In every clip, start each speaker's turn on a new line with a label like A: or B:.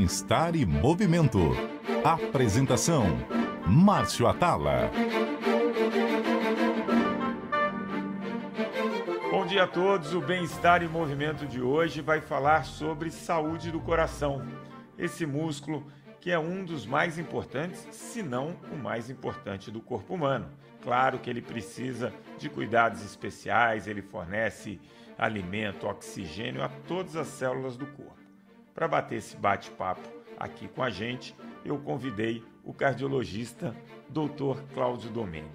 A: Bem-Estar e Movimento. Apresentação: Márcio Atala.
B: Bom dia a todos. O Bem-Estar e Movimento de hoje vai falar sobre saúde do coração. Esse músculo que é um dos mais importantes, se não o mais importante do corpo humano. Claro que ele precisa de cuidados especiais, ele fornece alimento, oxigênio a todas as células do corpo. Para bater esse bate-papo aqui com a gente, eu convidei o cardiologista Dr. Cláudio Domênio,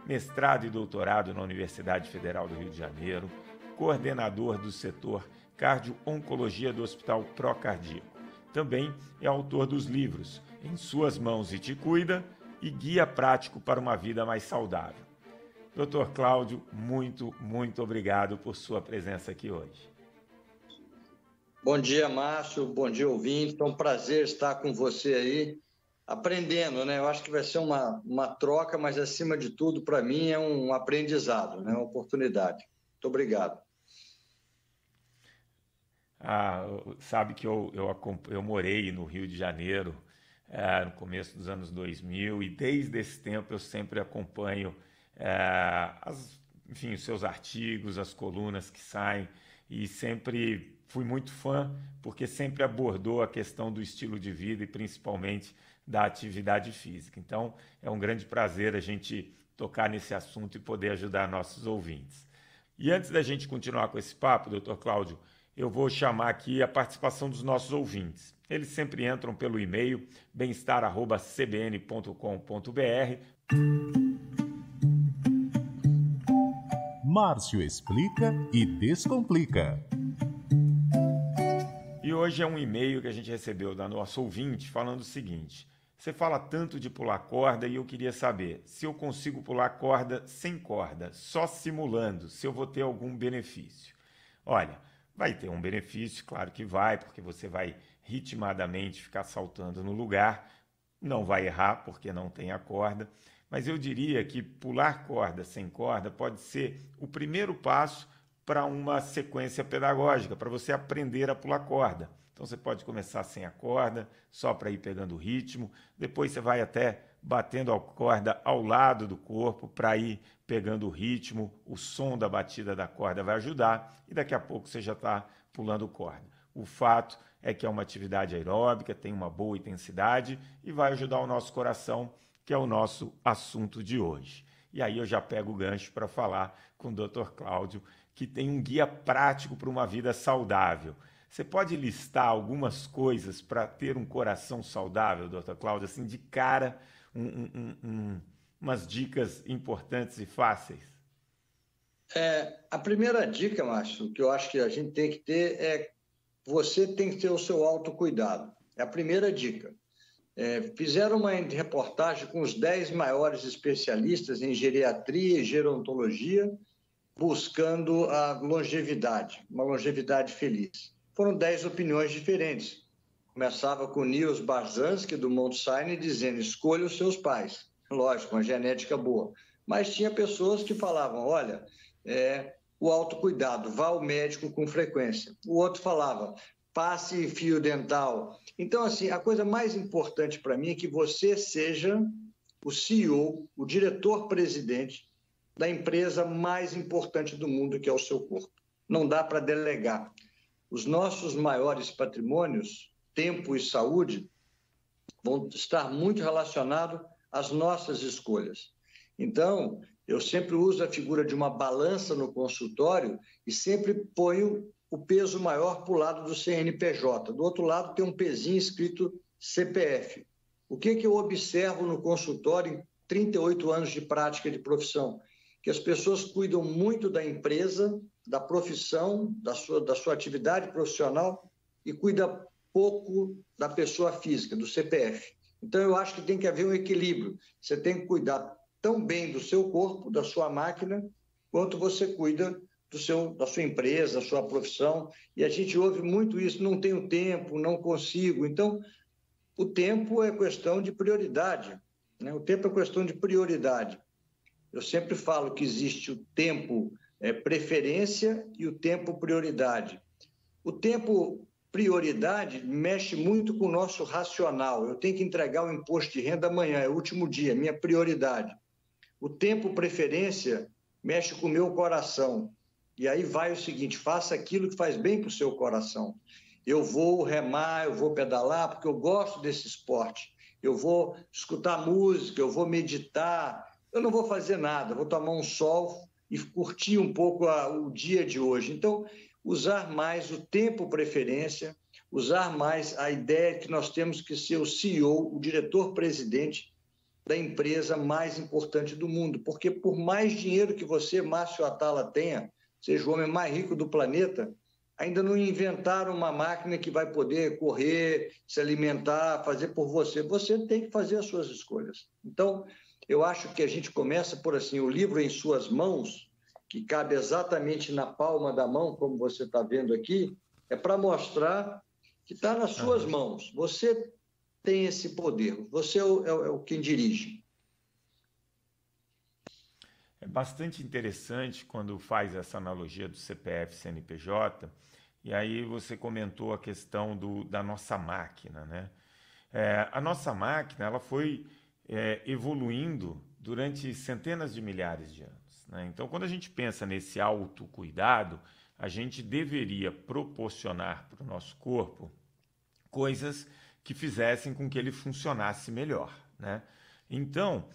B: mestrado e doutorado na Universidade Federal do Rio de Janeiro, coordenador do setor cardio-oncologia do Hospital Procardíaco. Também é autor dos livros Em Suas Mãos e Te Cuida e Guia Prático para uma Vida Mais Saudável. Dr. Cláudio, muito obrigado por sua presença aqui hoje.
C: Bom dia, Márcio. Bom dia, ouvinte. É um prazer estar com você aí, aprendendo, né? Eu acho que vai ser uma troca, mas, acima de tudo, para mim, é um aprendizado, né? Uma oportunidade. Muito obrigado.
B: Sabe que eu morei no Rio de Janeiro no começo dos anos 2000 e desde esse tempo eu sempre acompanho os seus artigos, as colunas que saem e sempre fui muito fã porque sempre abordou a questão do estilo de vida e principalmente da atividade física. Então é um grande prazer a gente tocar nesse assunto e poder ajudar nossos ouvintes. E antes da gente continuar com esse papo, Dr. Cláudio, eu vou chamar aqui a participação dos nossos ouvintes. Eles sempre entram pelo e-mail bemestar@cbn.com.br.
A: Márcio explica e descomplica.
B: E hoje é um e-mail que a gente recebeu da nossa ouvinte falando o seguinte: você fala tanto de pular corda e eu queria saber se eu consigo pular corda sem corda, só simulando, se eu vou ter algum benefício. Olha, vai ter um benefício, claro que vai, porque você vai ritmadamente ficar saltando no lugar, não vai errar porque não tem a corda, mas eu diria que pular corda sem corda pode ser o primeiro passo para uma sequência pedagógica, para você aprender a pular corda. Então você pode começar sem a corda, só para ir pegando o ritmo, depois você vai até batendo a corda ao lado do corpo para ir pegando o ritmo, o som da batida da corda vai ajudar e daqui a pouco você já está pulando corda. O fato é que é uma atividade aeróbica, tem uma boa intensidade e vai ajudar o nosso coração, que é o nosso assunto de hoje. E aí eu já pego o gancho para falar com o Dr. Cláudio, que tem um guia prático para uma vida saudável. Você pode listar algumas coisas para ter um coração saudável, Dr. Cláudio, assim, de cara, umas dicas importantes e fáceis?
C: A primeira dica, Márcio, que eu acho que a gente tem que ter é: você tem que ter o seu autocuidado. É a primeira dica. Fizeram uma reportagem com os 10 maiores especialistas em geriatria e gerontologia, buscando a longevidade, uma longevidade feliz. Foram 10 opiniões diferentes. Começava com Niels Barzansky, do Mount Sinai, dizendo: escolha os seus pais. Lógico, uma genética boa. Mas tinha pessoas que falavam: olha, o autocuidado, vá ao médico com frequência. O outro falava: passe fio dental. Então, assim, a coisa mais importante para mim é que você seja o CEO, o diretor-presidente da empresa mais importante do mundo, que é o seu corpo. Não dá para delegar. Os nossos maiores patrimônios, tempo e saúde, vão estar muito relacionados às nossas escolhas. Então, eu sempre uso a figura de uma balança no consultório e sempre ponho o peso maior para o lado do CNPJ. Do outro lado tem um pezinho escrito CPF. O que eu observo no consultório em 38 anos de prática de profissão? Que as pessoas cuidam muito da empresa, da profissão, da sua atividade profissional e cuida pouco da pessoa física, do CPF. Então, eu acho que tem que haver um equilíbrio. Você tem que cuidar tão bem do seu corpo, da sua máquina, quanto você cuida da sua empresa, da sua profissão. E a gente ouve muito isso: não tenho tempo, não consigo. Então, o tempo é questão de prioridade, né? O tempo é questão de prioridade. Eu sempre falo que existe o tempo preferência e o tempo prioridade. O tempo prioridade mexe muito com o nosso racional. Eu tenho que entregar o imposto de renda amanhã, é o último dia, minha prioridade. O tempo preferência mexe com o meu coração. E aí vai o seguinte, faça aquilo que faz bem para o seu coração. Eu vou remar, eu vou pedalar, porque eu gosto desse esporte. Eu vou escutar música, eu vou meditar. Eu não vou fazer nada, vou tomar um sol e curtir um pouco o dia de hoje. Então, usar mais o tempo preferência, usar mais a ideia que nós temos que ser o CEO, o diretor-presidente da empresa mais importante do mundo. Porque por mais dinheiro que você, Márcio Atala, tenha, seja o homem mais rico do planeta, ainda não inventaram uma máquina que vai poder correr, se alimentar, fazer por você. Você tem que fazer as suas escolhas. Então, eu acho que a gente começa por assim, o livro em suas mãos, que cabe exatamente na palma da mão, como você está vendo aqui, é para mostrar que está nas suas mãos. Você tem esse poder, você é o quem dirige.
B: É bastante interessante quando faz essa analogia do CPF CNPJ, e aí você comentou a questão da nossa máquina, né? A nossa máquina ela foi evoluindo durante centenas de milhares de anos, né? Então, quando a gente pensa nesse autocuidado, a gente deveria proporcionar para o nosso corpo coisas que fizessem com que ele funcionasse melhor, né? Então,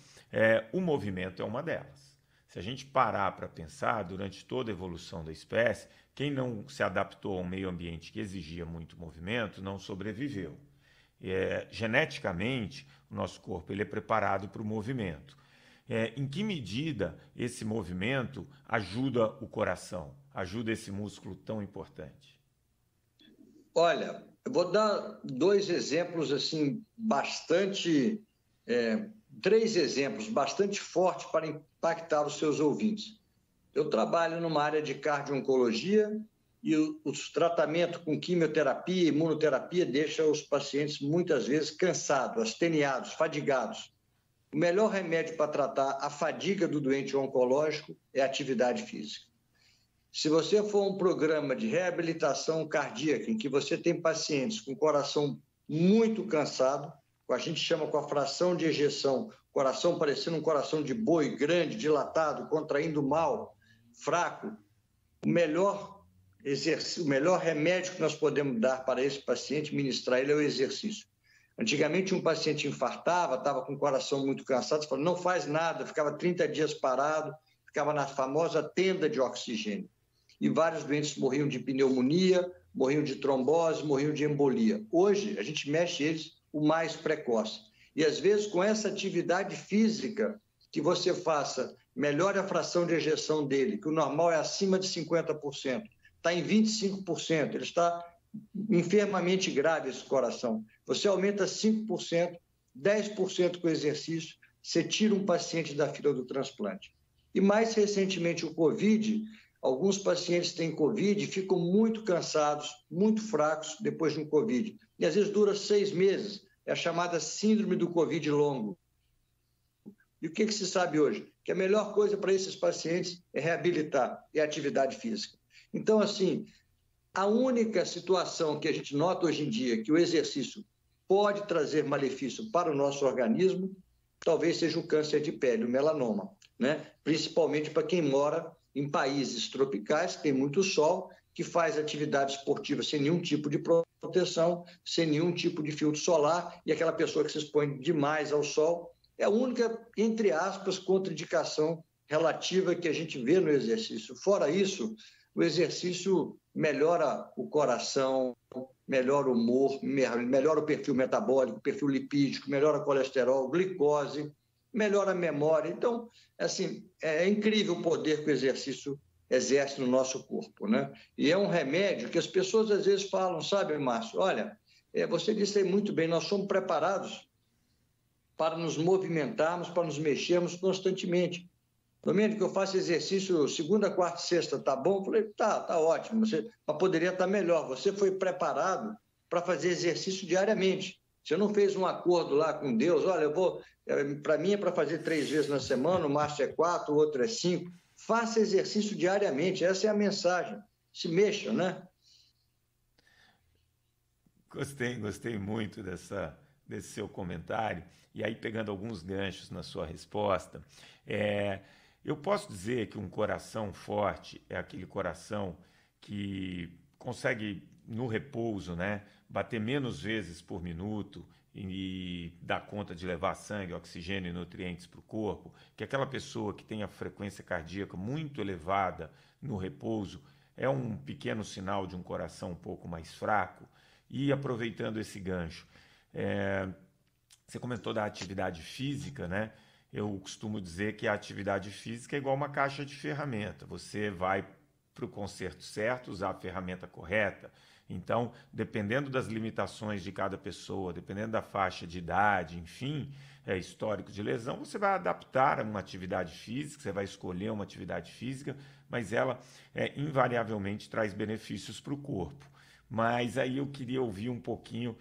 B: o movimento é uma delas. Se a gente parar para pensar, durante toda a evolução da espécie, quem não se adaptou a um meio ambiente que exigia muito movimento não sobreviveu. Geneticamente, o nosso corpo ele é preparado para o movimento. Em que medida esse movimento ajuda o coração, ajuda esse músculo tão importante?
C: Olha, eu vou dar dois exemplos assim, três exemplos bastante fortes para impactar os seus ouvintes. Eu trabalho numa área de cardio-oncologia e o tratamento com quimioterapia e imunoterapia deixa os pacientes muitas vezes cansados, asteniados, fadigados. O melhor remédio para tratar a fadiga do doente oncológico é a atividade física. Se você for um programa de reabilitação cardíaca em que você tem pacientes com coração muito cansado, a gente chama com a fração de ejeção, coração parecendo um coração de boi grande, dilatado, contraindo mal, fraco, o melhor remédio que nós podemos dar para esse paciente, ministrar ele, é o exercício. Antigamente, um paciente infartava, estava com o coração muito cansado, falava, não faz nada, ficava 30 dias parado, ficava na famosa tenda de oxigênio. E vários doentes morriam de pneumonia, morriam de trombose, morriam de embolia. Hoje, a gente mexe eles o mais precoce. E, às vezes, com essa atividade física que você faça, melhore a fração de ejeção dele, que o normal é acima de 50%, está em 25%, ele está enfermamente grave esse coração. Você aumenta 5%, 10% com o exercício, você tira um paciente da fila do transplante. E, mais recentemente, o Covid, alguns pacientes têm Covid e ficam muito cansados, muito fracos depois de um Covid. E, às vezes, dura 6 meses. É a chamada síndrome do Covid longo. E o que se sabe hoje? Que a melhor coisa para esses pacientes é reabilitar, é atividade física. Então, assim, a única situação que a gente nota hoje em dia que o exercício pode trazer malefício para o nosso organismo, talvez seja o câncer de pele, o melanoma, né? Principalmente para quem mora em países tropicais, que tem muito sol, que faz atividade esportiva sem nenhum tipo de proteção, sem nenhum tipo de filtro solar, e aquela pessoa que se expõe demais ao sol é a única, entre aspas, contraindicação relativa que a gente vê no exercício. Fora isso, o exercício melhora o coração, melhora o humor, melhora o perfil metabólico, perfil lipídico, melhora o colesterol, glicose, melhora a memória. Então, assim, é incrível o poder que o exercício exerce no nosso corpo, né? E é um remédio que as pessoas às vezes falam, sabe, Márcio? Olha, você disse aí muito bem, nós somos preparados para nos movimentarmos, para nos mexermos constantemente. Domênico, eu faço exercício segunda, quarta e sexta, tá bom? Eu falei, tá ótimo, mas poderia estar melhor. Você foi preparado para fazer exercício diariamente. Você não fez um acordo lá com Deus, olha, para mim é para fazer 3 vezes na semana, o Márcio é 4, o outro é 5. Faça exercício diariamente, essa é a mensagem. Se mexa, né?
B: Gostei muito desse seu comentário. E aí, pegando alguns ganchos na sua resposta, eu posso dizer que um coração forte é aquele coração que consegue, no repouso, né, bater menos vezes por minuto e dar conta de levar sangue, oxigênio e nutrientes para o corpo, que aquela pessoa que tem a frequência cardíaca muito elevada no repouso é um pequeno sinal de um coração um pouco mais fraco. E aproveitando esse gancho, você comentou da atividade física, né? Eu costumo dizer que a atividade física é igual uma caixa de ferramenta. Você vai para o conserto certo, usar a ferramenta correta. Então, dependendo das limitações de cada pessoa, dependendo da faixa de idade, enfim, histórico de lesão, você vai adaptar a uma atividade física, você vai escolher uma atividade física, mas ela invariavelmente traz benefícios para o corpo. Mas aí eu queria ouvir um pouquinho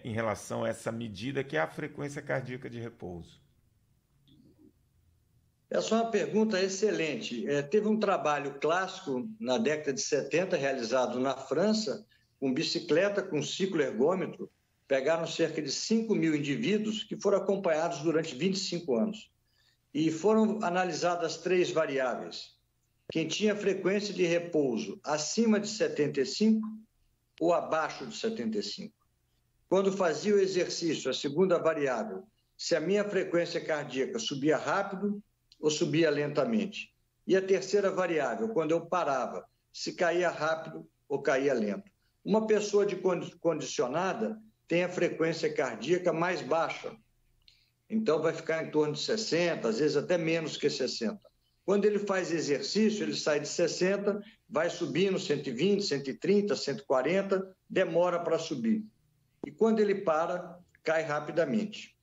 B: em relação a essa medida que é a frequência cardíaca de repouso.
C: Essa é uma pergunta excelente. Teve um trabalho clássico na década de 70, realizado na França, com bicicleta, com ciclo-ergômetro. Pegaram cerca de 5 mil indivíduos que foram acompanhados durante 25 anos. E foram analisadas 3 variáveis. Quem tinha frequência de repouso acima de 75 ou abaixo de 75. Quando fazia o exercício, a segunda variável, se a minha frequência cardíaca subia rápido ou subia lentamente. E a terceira variável, quando eu parava, se caía rápido ou caía lento. Uma pessoa condicionada tem a frequência cardíaca mais baixa. Então, vai ficar em torno de 60, às vezes até menos que 60. Quando ele faz exercício, ele sai de 60, vai subindo 120, 130, 140, demora para subir. E quando ele para, cai rapidamente.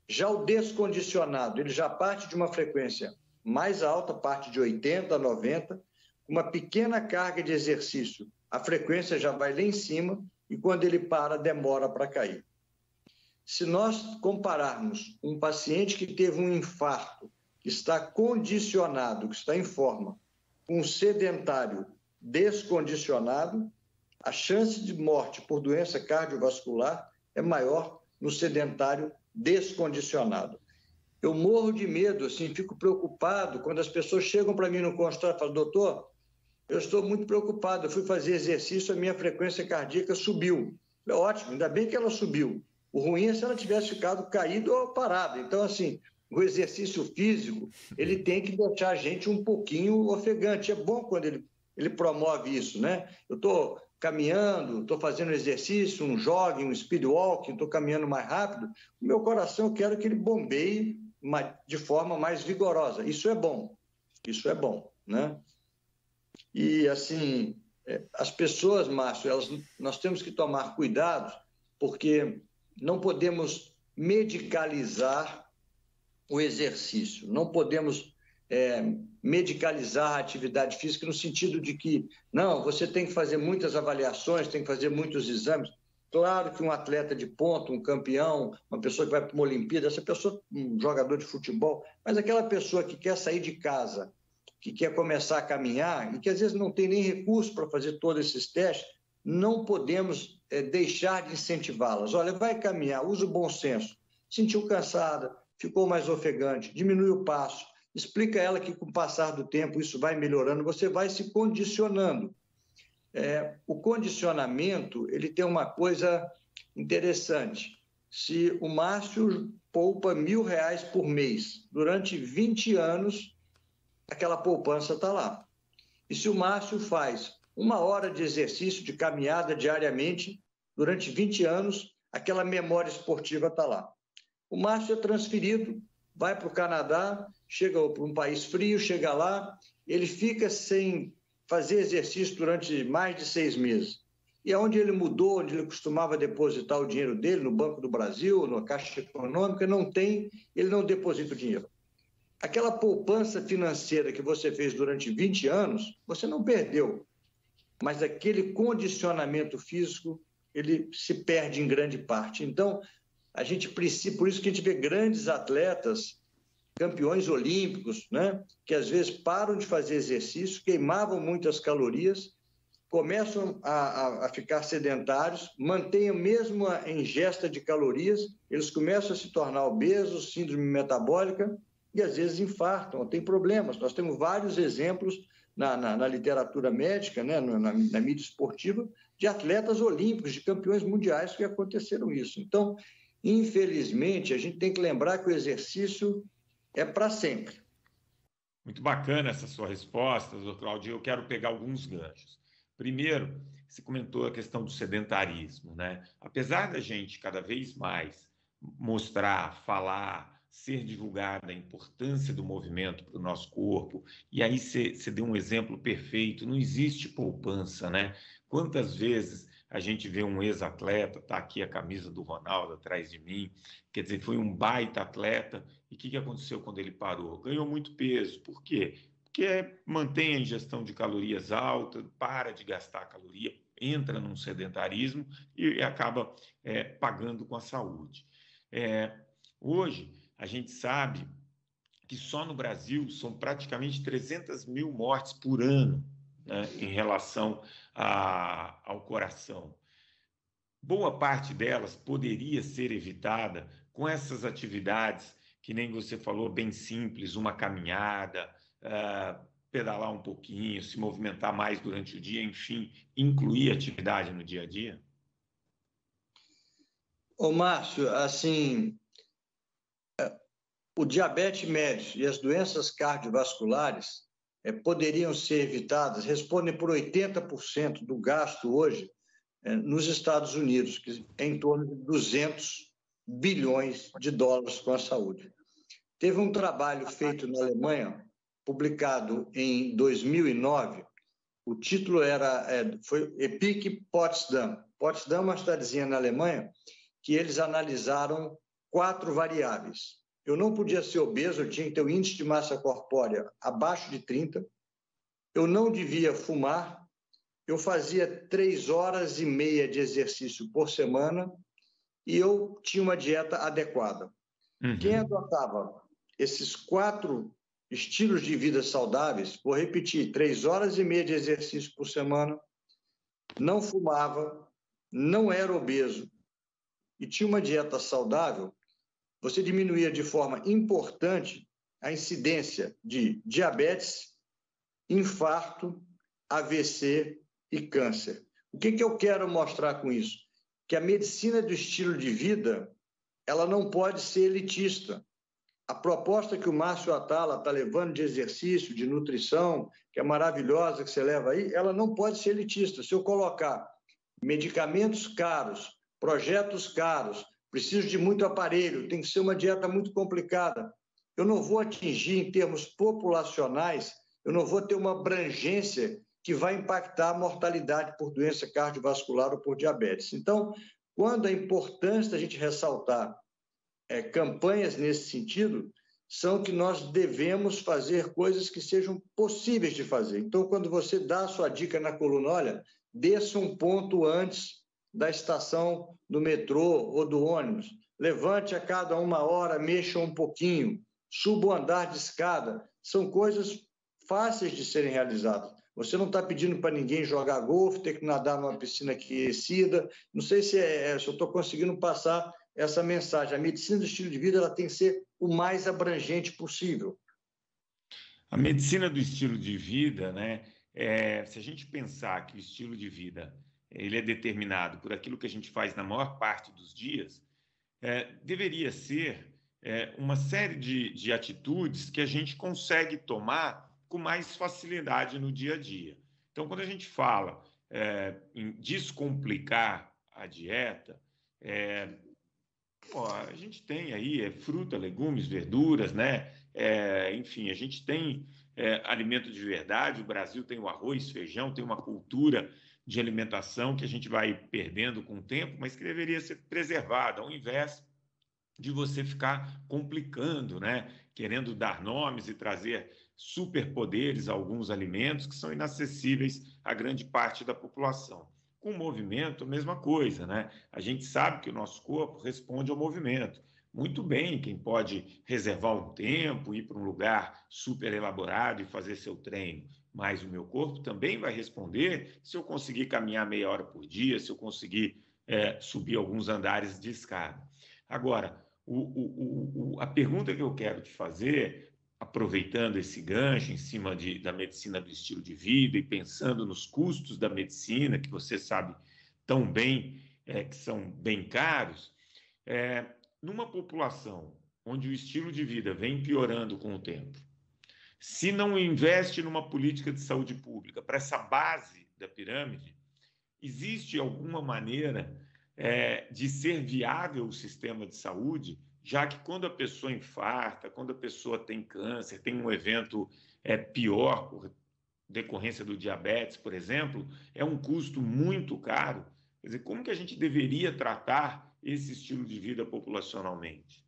C: Já o descondicionado, ele já parte de uma frequência mais alta, parte de 80 a 90, uma pequena carga de exercício, a frequência já vai lá em cima e quando ele para, demora para cair. Se nós compararmos um paciente que teve um infarto, que está condicionado, que está em forma, com um sedentário descondicionado, a chance de morte por doença cardiovascular é maior no sedentário descondicionado. Eu morro de medo, assim, fico preocupado quando as pessoas chegam para mim no consultório e falam: doutor, eu estou muito preocupado, eu fui fazer exercício, a minha frequência cardíaca subiu. É ótimo, ainda bem que ela subiu. O ruim é se ela tivesse ficado caída ou parada. Então, assim, o exercício físico, ele tem que deixar a gente um pouquinho ofegante. É bom quando ele promove isso, né? Eu estou caminhando, estou fazendo exercício, um jogging, um speed walking, estou caminhando mais rápido, o meu coração, eu quero que ele bombeie de forma mais vigorosa. Isso é bom, né? E, assim, as pessoas, Márcio, nós temos que tomar cuidado, porque não podemos medicalizar o exercício, não podemos medicalizar a atividade física no sentido de que, não, você tem que fazer muitas avaliações, tem que fazer muitos exames. Claro que um atleta de ponta, um campeão, uma pessoa que vai para uma Olimpíada, essa pessoa, um jogador de futebol, mas aquela pessoa que quer sair de casa, que quer começar a caminhar e que às vezes não tem nem recurso para fazer todos esses testes, não podemos deixar de incentivá-las. Olha, vai caminhar, usa o bom senso. Sentiu cansada, ficou mais ofegante, diminui o passo, explica a ela que com o passar do tempo isso vai melhorando, você vai se condicionando. O condicionamento, ele tem uma coisa interessante. Se o Márcio poupa R$1.000 por mês, durante 20 anos, aquela poupança está lá. E se o Márcio faz 1 hora de exercício, de caminhada diariamente, durante 20 anos, aquela memória esportiva está lá. O Márcio é transferido, vai para o Canadá, chega para um país frio, chega lá, ele fica sem fazer exercício durante mais de 6 meses. E aonde ele mudou, onde ele costumava depositar o dinheiro dele, no Banco do Brasil, na Caixa Econômica, não tem, ele não deposita o dinheiro. Aquela poupança financeira que você fez durante 20 anos, você não perdeu, mas aquele condicionamento físico, ele se perde em grande parte. Então, a gente precisa, por isso que a gente vê grandes atletas, campeões olímpicos, né, que às vezes param de fazer exercício, queimavam muitas calorias, começam a ficar sedentários, mantêm a mesma ingesta de calorias, eles começam a se tornar obesos, síndrome metabólica, e às vezes infartam, tem problemas. Nós temos vários exemplos na literatura médica, né, na mídia esportiva, de atletas olímpicos, de campeões mundiais que aconteceram isso. Então, infelizmente, a gente tem que lembrar que o exercício é para sempre.
B: Muito bacana essa sua resposta, doutor Claudio. Eu quero pegar alguns ganchos. Primeiro, você comentou a questão do sedentarismo, né? Apesar da gente cada vez mais mostrar, falar, ser divulgada a importância do movimento para o nosso corpo, e aí você deu um exemplo perfeito, não existe poupança, né? Quantas vezes a gente vê um ex-atleta, está aqui a camisa do Ronaldo atrás de mim, quer dizer, foi um baita atleta, e o que aconteceu quando ele parou? Ganhou muito peso, por quê? Porque mantém a ingestão de calorias alta, para de gastar caloria, entra num sedentarismo e acaba pagando com a saúde. Hoje, a gente sabe que só no Brasil são praticamente 300 mil mortes por ano, né, em relação ao coração. Boa parte delas poderia ser evitada com essas atividades, que nem você falou, bem simples, uma caminhada, pedalar um pouquinho, se movimentar mais durante o dia, enfim, incluir atividade no dia a dia?
C: Ô, Márcio, assim, o diabetes médio e as doenças cardiovasculares poderiam ser evitadas, respondem por 80% do gasto hoje nos Estados Unidos, que é em torno de 200 bilhões de dólares com a saúde. Teve um trabalho feito na Alemanha, publicado em 2009, o título foi EPIC Potsdam. Potsdam é uma cidadezinha na Alemanha que eles analisaram 4 variáveis. Eu não podia ser obeso, eu tinha que ter o índice de massa corpórea abaixo de 30, eu não devia fumar, eu fazia 3 horas e meia de exercício por semana e eu tinha uma dieta adequada. Uhum. Quem adotava esses 4 estilos de vida saudáveis, vou repetir, 3 horas e meia de exercício por semana, não fumava, não era obeso e tinha uma dieta saudável, você diminuía de forma importante a incidência de diabetes, infarto, AVC e câncer. O que eu quero mostrar com isso? Que a medicina do estilo de vida, ela não pode ser elitista. A proposta que o Márcio Atala está levando de exercício, de nutrição, que é maravilhosa, que você leva aí, ela não pode ser elitista. Se eu colocar medicamentos caros, projetos caros, preciso de muito aparelho, tem que ser uma dieta muito complicada, eu não vou atingir em termos populacionais, eu não vou ter uma abrangência que vai impactar a mortalidade por doença cardiovascular ou por diabetes. Então, quando é importante a gente ressaltar campanhas nesse sentido, são que nós devemos fazer coisas que sejam possíveis de fazer. Então, quando você dá a sua dica na coluna, olha, desça um ponto antes da estação do metrô ou do ônibus, levante a cada 1 hora, mexa um pouquinho, suba o andar de escada, são coisas fáceis de serem realizadas. Você não está pedindo para ninguém jogar golfe, ter que nadar numa piscina aquecida. Não sei se eu estou conseguindo passar essa mensagem. A medicina do estilo de vida ela tem que ser o mais abrangente possível.
B: A medicina do estilo de vida, né? Se a gente pensar que o estilo de vida ele é determinado por aquilo que a gente faz na maior parte dos dias, deveria ser uma série de atitudes que a gente consegue tomar com mais facilidade no dia a dia. Então, quando a gente fala em descomplicar a dieta, a gente tem aí fruta, legumes, verduras, né? Enfim, a gente tem alimento de verdade, o Brasil tem o arroz, feijão, tem uma cultura de alimentação que a gente vai perdendo com o tempo, mas que deveria ser preservada, ao invés de você ficar complicando, né? Querendo dar nomes e trazer superpoderes a alguns alimentos que são inacessíveis à grande parte da população. Com o movimento, a mesma coisa, né? A gente sabe que o nosso corpo responde ao movimento. Muito bem, quem pode reservar um tempo, ir para um lugar super elaborado e fazer seu treino. mas o meu corpo também vai responder se eu conseguir caminhar meia hora por dia, se eu conseguir subir alguns andares de escada. Agora, a pergunta que eu quero te fazer, aproveitando esse gancho em cima da medicina do estilo de vida e pensando nos custos da medicina, que você sabe tão bem, que são bem caros, numa população onde o estilo de vida vem piorando com o tempo, se não investe numa política de saúde pública para essa base da pirâmide, existe alguma maneira de ser viável o sistema de saúde, já que quando a pessoa infarta, quando a pessoa tem câncer, tem um evento pior por decorrência do diabetes, por exemplo, é um custo muito caro. Quer dizer, como que a gente deveria tratar esse estilo de vida populacionalmente?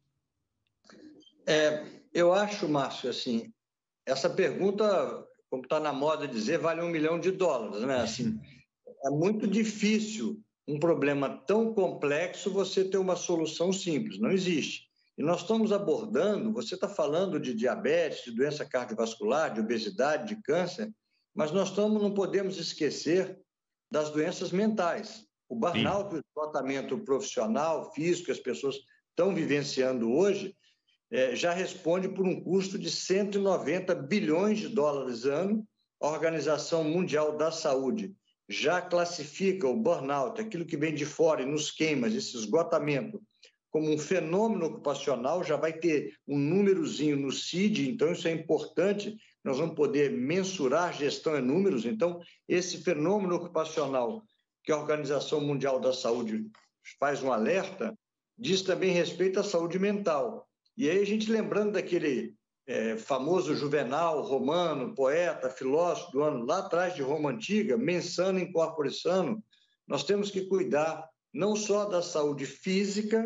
C: Eu acho, Márcio, assim, essa pergunta, como está na moda dizer, vale $1 milhão, né? Assim, é muito difícil um problema tão complexo você ter uma solução simples, não existe. E nós estamos abordando, você está falando de diabetes, de doença cardiovascular, de obesidade, de câncer, mas nós não podemos esquecer das doenças mentais. O burnout, o esgotamento profissional, físico, que as pessoas estão vivenciando hoje, já responde por um custo de $190 bilhões ano. A Organização Mundial da Saúde já classifica o burnout, aquilo que vem de fora e nos queima, esse esgotamento, como um fenômeno ocupacional, já vai ter um númerozinho no CID, então isso é importante, nós vamos poder mensurar, gestão em números, então esse fenômeno ocupacional que a Organização Mundial da Saúde faz um alerta, diz também respeito à saúde mental. E aí a gente lembrando daquele famoso Juvenal, romano, poeta, filósofo do ano lá atrás de Roma Antiga, mens sana in corpore sano, nós temos que cuidar não só da saúde física,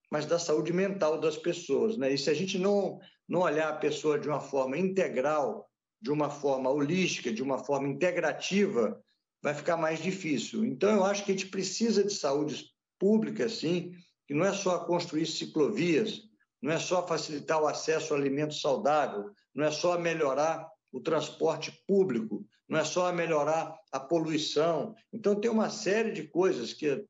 C: mas da saúde mental das pessoas, né? E se a gente não olhar a pessoa de uma forma integral, de uma forma holística, de uma forma integrativa, vai ficar mais difícil. Então, eu acho que a gente precisa de saúde pública, sim, que não é só construir ciclovias, não é só facilitar o acesso ao alimento saudável, não é só melhorar o transporte público, não é só melhorar a poluição. Então, tem uma série de coisas que...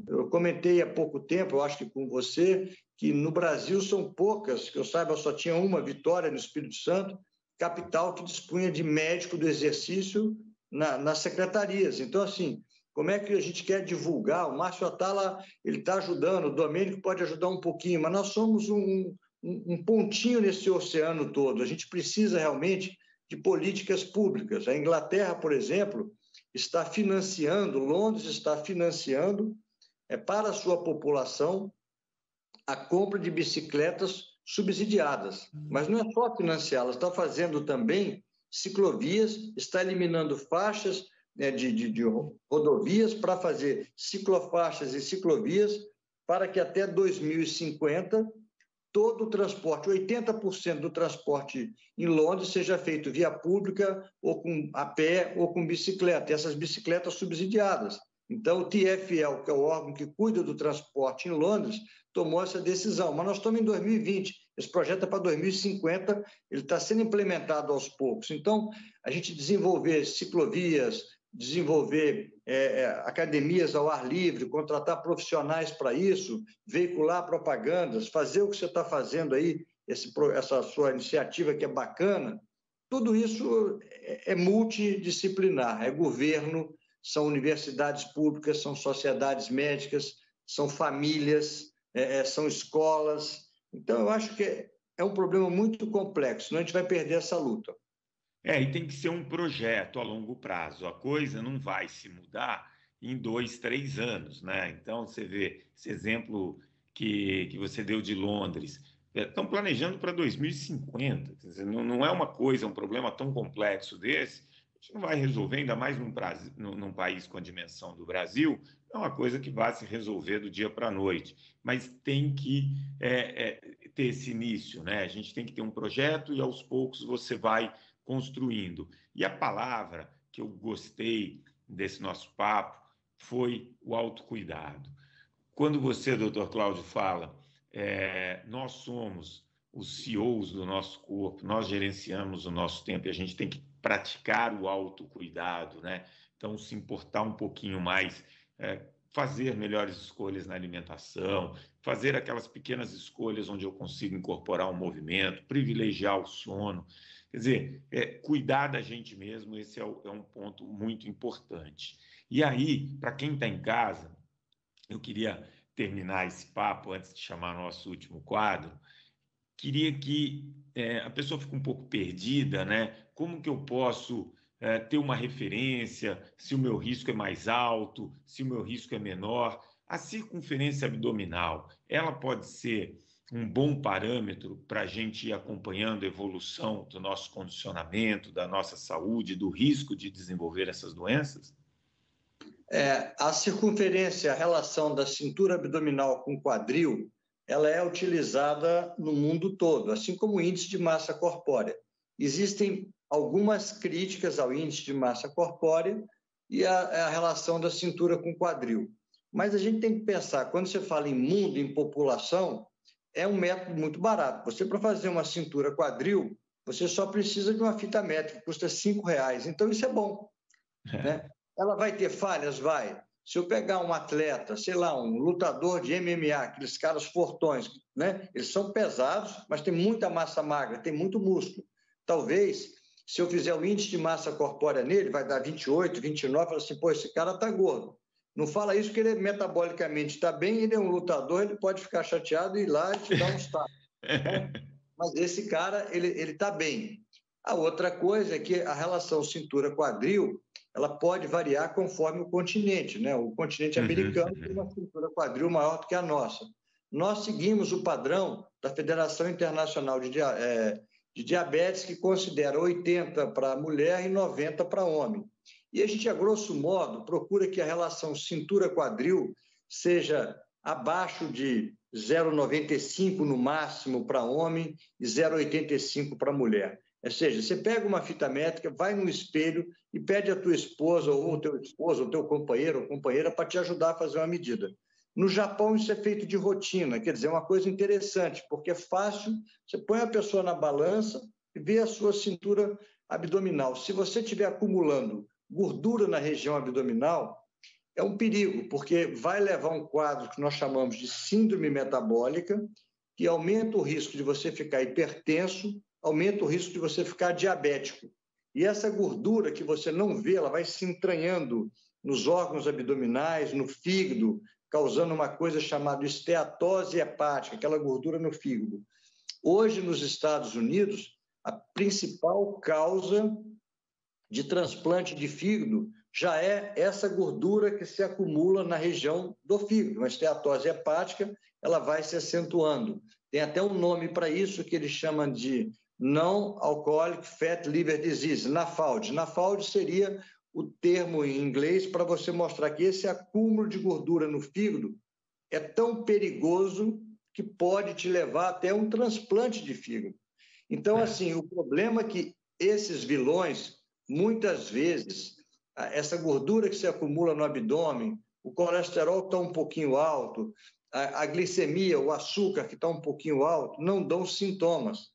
C: eu comentei há pouco tempo, eu acho que com você, que no Brasil são poucas, que eu saiba, só tinha uma, Vitória, no Espírito Santo, capital que dispunha de médico do exercício nas secretarias. Então, assim, como é que a gente quer divulgar? O Márcio Atala, ele está ajudando, o Domênico pode ajudar um pouquinho, mas nós somos um pontinho nesse oceano todo. A gente precisa realmente de políticas públicas. A Inglaterra, por exemplo, está financiando, Londres está financiando para a sua população a compra de bicicletas subsidiadas. Mas não é só financiá-las, está fazendo também ciclovias, está eliminando faixas de rodovias para fazer ciclofaixas e ciclovias para que até 2050 todo o transporte, 80% do transporte em Londres seja feito via pública ou a pé ou com bicicleta, e essas bicicletas subsidiadas. Então, o TfL, que é o órgão que cuida do transporte em Londres, tomou essa decisão. Mas nós estamos em 2020, esse projeto é para 2050, ele está sendo implementado aos poucos. Então, a gente desenvolver ciclovias, desenvolver academias ao ar livre, contratar profissionais para isso, veicular propagandas, fazer o que você está fazendo aí, essa sua iniciativa que é bacana, tudo isso é multidisciplinar, é governo, são universidades públicas, são sociedades médicas, são famílias, são escolas. Então, eu acho que é um problema muito complexo, senão a gente vai perder essa luta.
B: E tem que ser um projeto a longo prazo. A coisa não vai se mudar em 2, 3 anos, né? Então, você vê esse exemplo que você deu de Londres. Estão planejando para 2050. Quer dizer, não é uma coisa, um problema tão complexo desse. A gente não vai resolver, ainda mais num país com a dimensão do Brasil, é uma coisa que vai se resolver do dia para a noite. Mas tem que ter esse início, né? A gente tem que ter um projeto e, aos poucos, você vai construindo. E a palavra que eu gostei desse nosso papo foi o autocuidado. Quando você, doutor Cláudio, fala, nós somos os CEOs do nosso corpo, nós gerenciamos o nosso tempo e a gente tem que praticar o autocuidado, né? Então, se importar um pouquinho mais, fazer melhores escolhas na alimentação, fazer aquelas pequenas escolhas onde eu consigo incorporar um movimento, privilegiar o sono. Quer dizer, cuidar da gente mesmo, esse é um ponto muito importante. E aí, para quem está em casa, eu queria terminar esse papo antes de chamar nosso último quadro. Queria que a pessoa fique um pouco perdida, né? Como que eu posso ter uma referência, se o meu risco é mais alto, se o meu risco é menor? A circunferência abdominal, ela pode ser um bom parâmetro para a gente ir acompanhando a evolução do nosso condicionamento, da nossa saúde, do risco de desenvolver essas doenças?
C: A circunferência, a relação da cintura abdominal com o quadril, ela é utilizada no mundo todo, assim como o índice de massa corpórea. Existem algumas críticas ao índice de massa corpórea e a relação da cintura com o quadril. Mas a gente tem que pensar, quando você fala em mundo, em população, é um método muito barato. Você, para fazer uma cintura quadril, você só precisa de uma fita métrica, que custa R$5. Então, isso é bom, né? Ela vai ter falhas? Vai. Se eu pegar um atleta, sei lá, um lutador de MMA, aqueles caras fortões, né? Eles são pesados, mas tem muita massa magra, tem muito músculo. Talvez, se eu fizer o índice de massa corpórea nele, vai dar 28, 29, fala assim, pô, esse cara tá gordo. Não fala isso que ele metabolicamente está bem, ele é um lutador, ele pode ficar chateado e ir lá e te dar uns tapas. Né? Mas esse cara, ele está bem. A outra coisa é que a relação cintura-quadril, ela pode variar conforme o continente, né? O continente americano tem uma cintura quadril maior do que a nossa. Nós seguimos o padrão da Federação Internacional de Diabetes, que considera 80 para mulher e 90 para homem. E a gente, a grosso modo, procura que a relação cintura-quadril seja abaixo de 0,95 no máximo para homem e 0,85 para mulher. Ou seja, você pega uma fita métrica, vai no espelho e pede à tua esposa ou o teu esposo, ou teu companheiro ou companheira para te ajudar a fazer uma medida. No Japão, isso é feito de rotina, quer dizer, é uma coisa interessante, porque é fácil, você põe a pessoa na balança e vê a sua cintura abdominal. Se você estiver acumulando gordura na região abdominal, é um perigo, porque vai levar um quadro que nós chamamos de síndrome metabólica, que aumenta o risco de você ficar hipertenso, aumenta o risco de você ficar diabético. E essa gordura que você não vê, ela vai se entranhando nos órgãos abdominais, no fígado, causando uma coisa chamada esteatose hepática, aquela gordura no fígado. Hoje, nos Estados Unidos, a principal causa de transplante de fígado já é essa gordura que se acumula na região do fígado. A esteatose hepática, ela vai se acentuando. Tem até um nome para isso que eles chamam de Non-Alcoholic Fatty Liver Disease, NAFLD. NAFLD seria o termo em inglês para você mostrar que esse acúmulo de gordura no fígado é tão perigoso que pode te levar até um transplante de fígado. Então, assim, o problema é que esses vilões, muitas vezes, essa gordura que se acumula no abdômen, o colesterol está um pouquinho alto, a glicemia, o açúcar que está um pouquinho alto, não dão sintomas.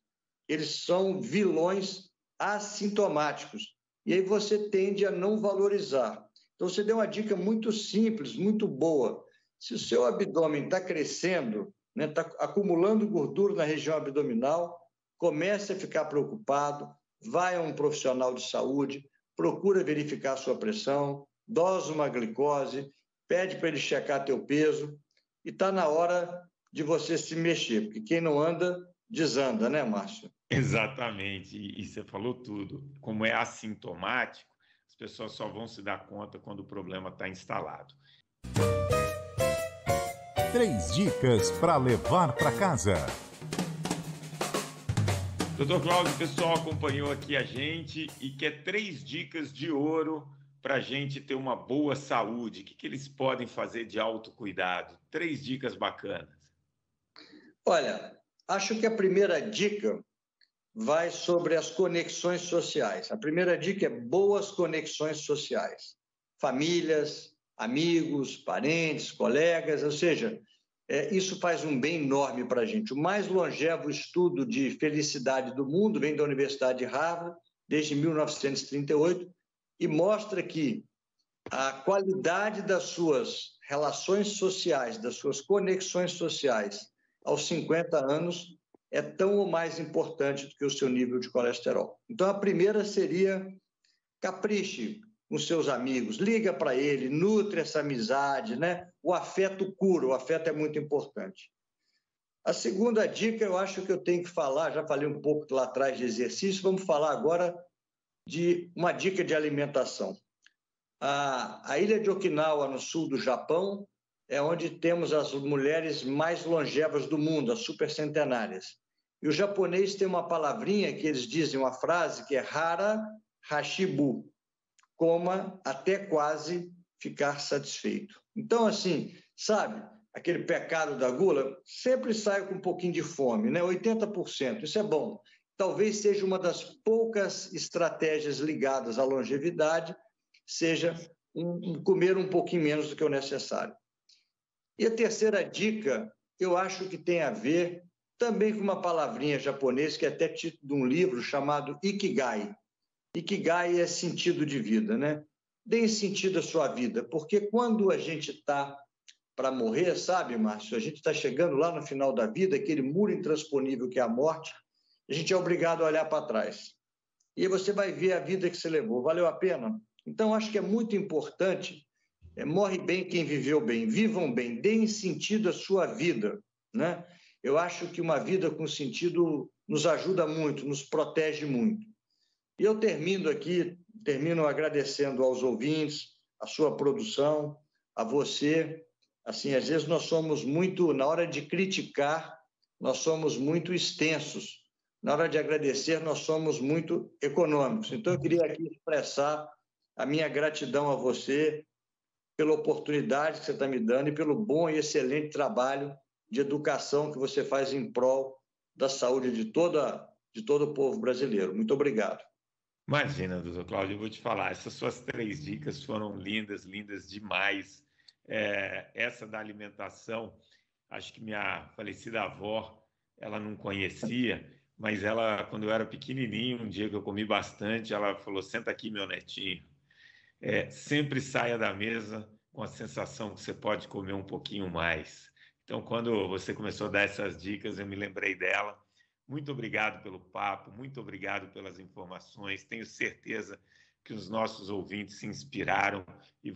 C: Eles são vilões assintomáticos. E aí você tende a não valorizar. Então, você deu uma dica muito simples, muito boa. Se o seu abdômen está crescendo, né, está acumulando gordura na região abdominal, comece a ficar preocupado, vai a um profissional de saúde, procura verificar a sua pressão, dosa uma glicose, pede para ele checar teu peso e está na hora de você se mexer, porque quem não anda, desanda, né, Márcio?
B: Exatamente, e você falou tudo. Como é assintomático, as pessoas só vão se dar conta quando o problema está instalado.
A: 3 dicas para levar para casa.
B: Doutor Cláudio, o pessoal acompanhou aqui a gente e quer 3 dicas de ouro para a gente ter uma boa saúde. O que eles podem fazer de autocuidado? 3 dicas bacanas.
C: Olha, acho que a primeira dica vai sobre as conexões sociais. A primeira dica é boas conexões sociais. Famílias, amigos, parentes, colegas, ou seja, isso faz um bem enorme para a gente. O mais longevo estudo de felicidade do mundo vem da Universidade de Harvard, desde 1938, e mostra que a qualidade das suas relações sociais, das suas conexões sociais aos 50 anos é tão ou mais importante do que o seu nível de colesterol. Então, a primeira seria capriche com seus amigos, liga para ele, nutre essa amizade, né? O afeto cura, o afeto é muito importante. A segunda dica, eu acho que eu tenho que falar, já falei um pouco lá atrás de exercício, vamos falar agora de uma dica de alimentação. A ilha de Okinawa, no sul do Japão, é onde temos as mulheres mais longevas do mundo, as supercentenárias. E o japonês tem uma palavrinha que eles dizem, uma frase que é hara hashibu, coma até quase ficar satisfeito. Então, assim, sabe, aquele pecado da gula, sempre sai com um pouquinho de fome, né? 80%, isso é bom. Talvez seja uma das poucas estratégias ligadas à longevidade, seja comer um pouquinho menos do que o necessário. E a terceira dica, eu acho que tem a ver também com uma palavrinha japonesa, que é até título de um livro chamado Ikigai. Ikigai é sentido de vida, né? Dê sentido à sua vida, porque quando a gente está para morrer, sabe, Márcio? A gente está chegando lá no final da vida, aquele muro intransponível que é a morte, a gente é obrigado a olhar para trás. E aí você vai ver a vida que você levou. Valeu a pena? Então, acho que é muito importante, morre bem quem viveu bem, vivam bem, deem sentido à sua vida, né? Eu acho que uma vida com sentido nos ajuda muito, nos protege muito. E eu termino agradecendo aos ouvintes, a sua produção, a você. Assim, às vezes nós somos muito, na hora de criticar, nós somos muito extensos. Na hora de agradecer, nós somos muito econômicos. Então, eu queria aqui expressar a minha gratidão a você pela oportunidade que você está me dando e pelo bom e excelente trabalho de educação que você faz em prol da saúde de todo o povo brasileiro. Muito obrigado.
B: Imagina, doutor Cláudio, eu vou te falar, essas suas 3 dicas foram lindas, lindas demais. Essa da alimentação, acho que minha falecida avó, ela não conhecia, mas ela, quando eu era pequenininho, um dia que eu comi bastante, ela falou, senta aqui, meu netinho. Sempre saia da mesa com a sensação que você pode comer um pouquinho mais. Então, quando você começou a dar essas dicas, eu me lembrei dela. Muito obrigado pelo papo, muito obrigado pelas informações. Tenho certeza que os nossos ouvintes se inspiraram e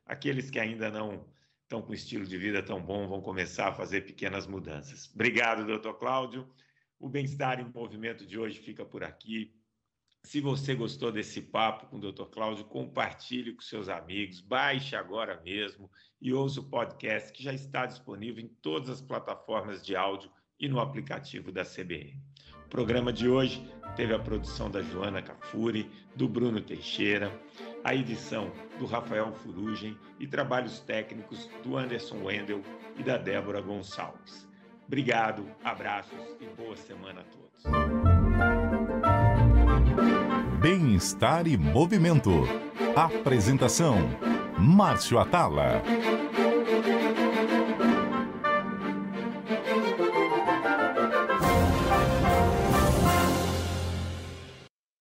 B: aqueles que ainda não estão com estilo de vida tão bom, vão começar a fazer pequenas mudanças. Obrigado, doutor Cláudio. O Bem-Estar em Movimento de hoje fica por aqui. Se você gostou desse papo com o Dr. Cláudio, compartilhe com seus amigos, baixe agora mesmo e ouça o podcast que já está disponível em todas as plataformas de áudio e no aplicativo da CBN. O programa de hoje teve a produção da Joana Cafuri, do Bruno Teixeira, a edição do Rafael Furugem e trabalhos técnicos do Anderson Wendel e da Débora Gonçalves. Obrigado, abraços e boa semana a todos.
A: Bem-Estar e Movimento. Apresentação: Márcio Atala.